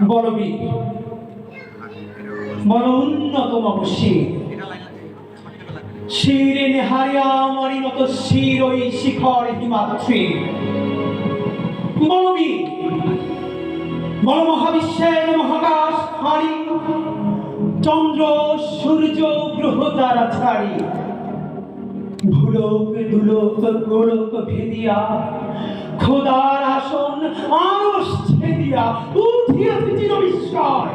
বলবীর বল উন্নতম শির শিরে নেহারিয়া মরিনত শির ওই শিখর হিমাদ্রি বলবীর বল মহাবিশ্বের মহাকাশ হারি চন্দ্র সূর্য গ্রহ তারা ছাড়ি ভুলোক দুলোক গোলক ভেদিয়া খোদার আসন আরশ ছেদিয়া উঠিয়াছে চির বিস্ময়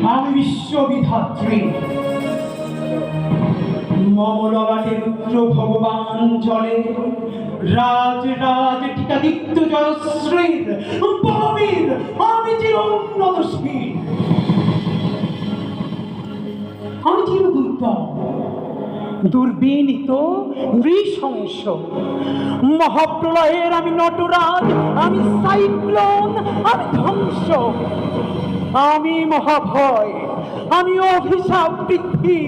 আমি বিশ্ববিধাত্রী মমললাটে রুদ্র ভগবান জলে রাজ রাজ টিকাদিত্য জয়শ্রীর বলবীর আমি চির উন্নতশীল আমি চির দুর্দম দুর্বিনীত নৃশংস মহাপ্রলয়ের আমি নটরাজ আমি সাইক্লোন আমি ধ্বংস আমি মহাভয় আমি অভিশাপ পৃথ্বী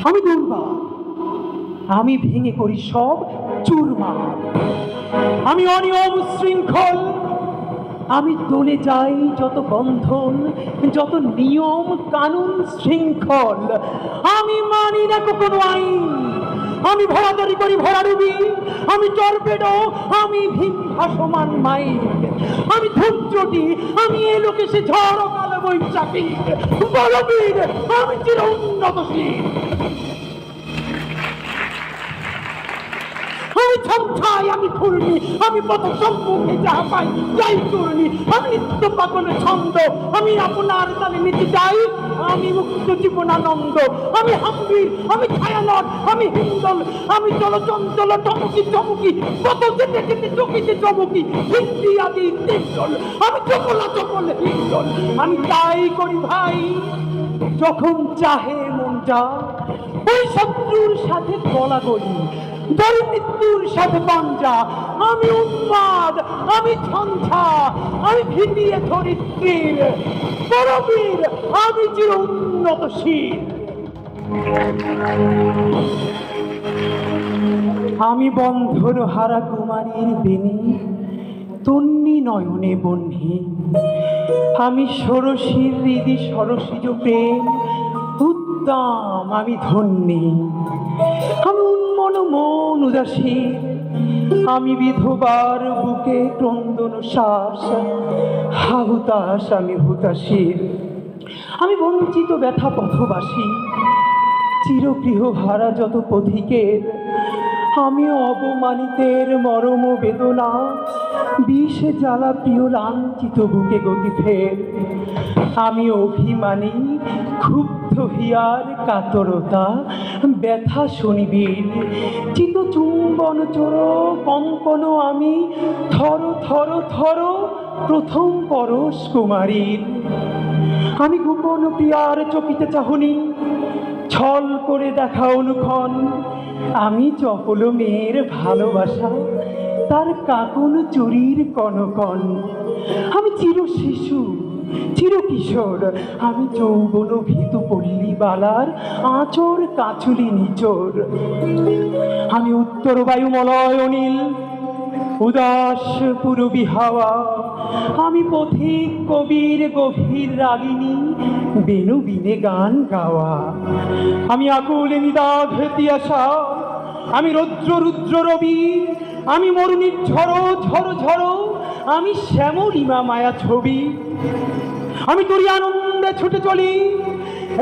আমি দুর্বার আমি ভেঙে করি সব চুরমার আমি অনিয়ম শৃঙ্খল আমি দলে যাই যত বন্ধন যত নিয়ম কানুন শৃঙ্খল আমি মানি না কোনো আইন আমি ভরাদারি করি ভরাডুবি আমি টর্পেডো আমি ভীম ভাসমান মাইক আমি ধূমচটি আমি এ লোকে সে ঝড় কালো বৈশাখী বলবীর আমি চির উন্নতশীল আমি ছন্থাই আমি ফুলনি আমি পথ সম্মুখে যাহা পাই যাই চূর্ণি আমি নিত্য পাগলের ছন্দ আমি আপনার তালে নিতে যাই আমি মুক্ত জীবনানন্দ আমি হাম্বির আমি ছায়ানট আমি হিন্দল আমি চলচঞ্চল টমকি চমকি কত যেতে যেতে চকিতে চমকি হিন্দি আদি তিনজল আমি চপলা চপল হিন্দল আমি তাই করি ভাই যখন চাহে মন যা ওই শত্রুর সাথে গলাগলি দল মৃত্যুর সাথে পাঞ্জা আমি উন্মাদ আমি ছঞ্ছা আমি ভিতিয়ে ধরিত্রীর বলবীর আমি চির উন্নতশীল আমি বন্ধন হারা কুমারীর বেনি তন্নি নয়নে বহ্নি আমি ষোড়শীর হৃদি সরসিজ প্রেম উদ্দাম আমি ধন্যী আমি উন্মন মন উদাসী আমি বিধবার বুকে ক্রন্দন শ্বাস হাহুতাস আমি হুতাশীর আমি বঞ্চিত ব্যথা পথবাসী চিরগৃহ হারা যত পথিকের আমি অবমানিতের মরম বেদনা বিষে জ্বালা প্রিয় লাঞ্ছিত বুকে গতি ফের আমি অভিমানী ক্ষুব্ধ হিয়ার কাতরতা ব্যথা শনিবীর চিত চুম্বন চোর কঙ্কন আমি থর থর থর প্রথম পরশ কুমারীর আমি গোপন প্রিয়ার চকিতে চাহনি ছল করে দেখা অনুক্ষণ আমি চপল মেয়ের ভালোবাসা তার কাকন চুরির কনকন আমি চির শিশু চির কিশোর আমি যৌবন ভীতু পল্লী বালার আঁচর কাঁচুলি নিচোর আমি উত্তর বায়ুমলয় অনিল উদাস পূরবী হাওয়া আমি পথিক কবির গভীর রাগিনী বেনু বিনে গান গাওয়া আমি আকুল নিদাঘ তিয়াসা আমি রৌদ্র রুদ্র রবি আমি মরুনির ঝড়ো ঝড়ো ঝড়ো আমি শ্যামলিমা মায়া ছবি আমি তোরই আনন্দে ছুটে চলি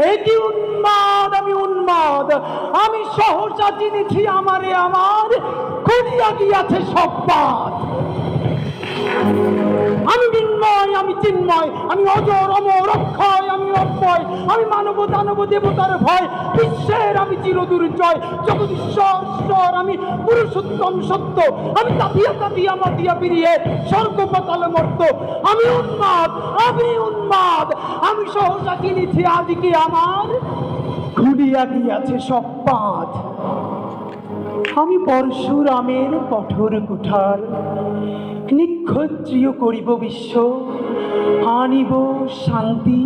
এটি উন্মাদ আমি উন্মাদ আমি সহসা চিনেছি আমারে আমার খুলিয়া গিয়াছে সব পাত আমি বিন্ময় আমি চিন্ময় আমি অজর অমর অক্ষয় আমি অক্ষয় আমি মানব দানব দেবতার ভয় বিশ্বের আমি চির দুর্জয় জগদীশ্বর আমি পুরুষোত্তম সত্য আমি তাপিয়া তাপিয়া মাতিয়া পিরিয়ে স্বর্গ পাতাল মর্ত আমি উন্মাদ আমি সহসা চিনেছি আজকে আমার খুলিয়া গিয়াছে সব পাত আমি পরশুরামের কঠোর কুঠার নিক্ষত্রিয় করিব বিশ্ব আনিব শান্তি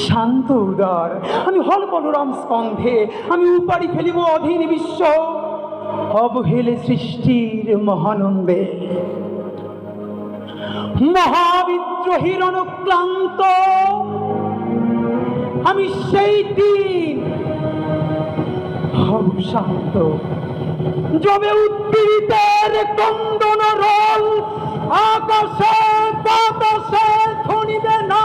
শান্ত উদার আমি হল বলরাম স্কন্ধে আমি উপাড়ি ফেলিব অধীন বিশ্ব অবহেলে সৃষ্টির মহানন্দে মহাবিদ্রোহীর অনুক্লান্ত আমি সেই দিন হব শান্ত, যবে উদ্দীরিতের কন্দন রোল আকাশে বাতাসে ধ্বনিবে না,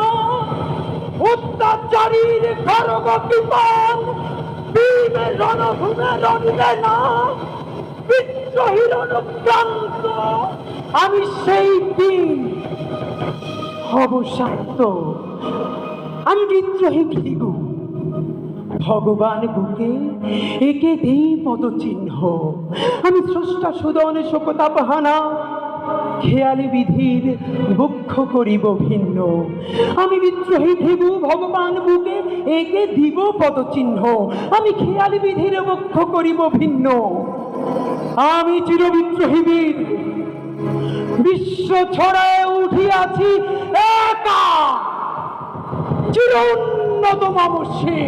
অত্যাচারীর খড়গ কৃপণ ভীমের রণভূমে রণিবে না, বিদ্রোহীর অনুক্রান্ত আমি সেই দিন হব শান্ত। আমি বিদ্রোহী ভৃগু, ভগবান বুকে একে দেই পদচিহ্ন, আমি স্রষ্টা সুদন শোকতাপহানা খেয়ালি বিধির বক্ষ করিব ভিন্ন। আমি বিদ্রোহী ভৃগু, ভগবান বুকে একে দিব পদচিহ্ন, আমি খেয়ালি বিধির বক্ষ করিব ভিন্ন। আমি চিরবিদ্রোহী বীর, বিশ্ব ছড়ায় উঠিয়াছি একা, চির উন্নত মামসী।